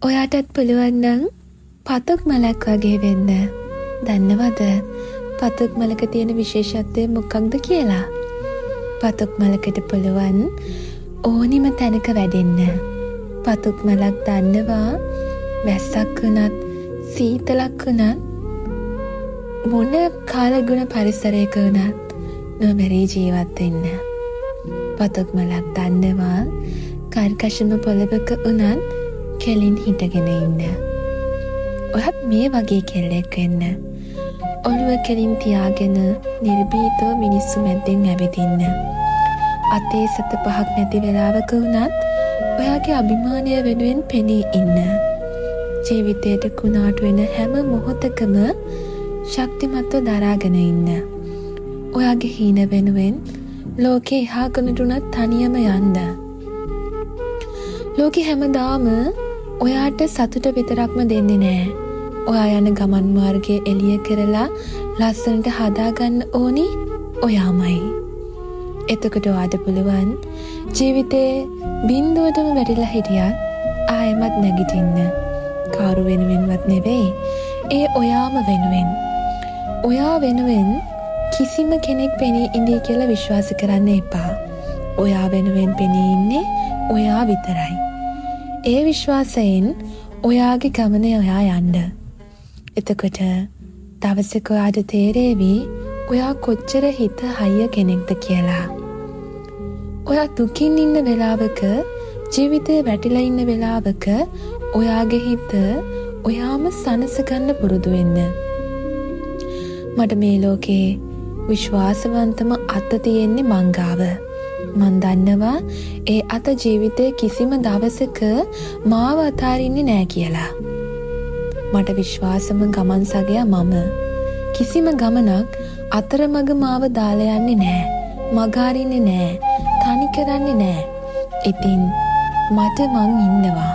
ඔයාටත් පුළුවන් නම් පතුක් මලක් වගේ වෙන්න. දන්නවද පතුක් මලක තියෙන විශේෂත්වය මොකක්ද කියලා? පතුක් මලකට පුළුවන් ඕනිම තැනක වැඩෙන්න. පතුක් මලක් දන්නවා වැස්සක් වුණත් සීතලක් වුණත් මොන කාලගුණ පරිසරයක වුණත් නොමැරී ජීවත් වෙන්න. පතුක් මලක් දන්නවා කර්කශම පොළවක වුණත් කෙලින් හිටගෙන ඉන්න. ඔයත් මේ වගේ කෙල්ලෙක් වෙන්න. ඔළුව කෙලින් තියාගෙන නිර්භීතව මිනිස්සු මැද්දෙන් ඇවිදින්න. අතේ සත පහක් නැති වෙලාවක වුණත් ඔයාගේ අභිමානය වෙනුවෙන් පෙනී ඉන්න. ජීවිතයට කුණාටු වෙන හැම මොහොතකම ශක්තිමත්ව දරාගෙන ඉන්න. ඔයාගේ හීන වෙනුවෙන් ලෝකේ එහා කනටුනත් තනියම යන්න. ලෝකෙ හැමදාම ඔයාට සතුට විතරක්ම දෙන්නේ නෑ. ඔයා යන ගමන් මාර්ගය එළිය කරලා ලස්සනට හදාගන්න ඕනි ඔයාමයි. එතකොට ඔයාට පුළුවන් ජීවිතේ බිඳුවටම වැටිලා හිටියත් ආයෙමත් නැගිටින්න. කවුරු වෙනුවෙන්වත් නෙවෙයි, ඒ ඔයාම වෙනුවෙන්. ඔයා වෙනුවෙන් කිසිම කෙනෙක් පෙනී ඉඳී කියලා විශ්වාස කරන්න එපා. ඔයා වෙනුවෙන් පෙනී ඉන්නේ ඔයා විතරයි. ඒ විශ්වාසයෙන් ඔයාගේ ගමන ඔයා යන්න. එතකොට දවසක ඔයාට තේරේවි ඔයා කොච්චර හිත හයිය කෙනෙක්ද කියලා. ඔයා දුකින් ඉන්න වෙලාවක, ජීවිතේ වැටිලා ඉන්න වෙලාවක ඔයාගේ හිත ඔයාම සනසගන්න පුරුදු වෙන්න. මට මේ ලෝකේ විශ්වාසවන්තම අත තියෙන්නේ මං ගාව. මන් දන්නවා ඒ අත ජීවිතේ කිසිම දවසක මාව අතාරින්නේ නෑ කියලා. මට විශ්වාසම ගමන් සගයා මම. කිසිම ගමනක් අතරමඟ මාව දාලා යන්නේ නෑ. මග අරින්නේ නෑ. තනි කරන්නේ නෑ. ඉතින් මට මං ඉන්නවා.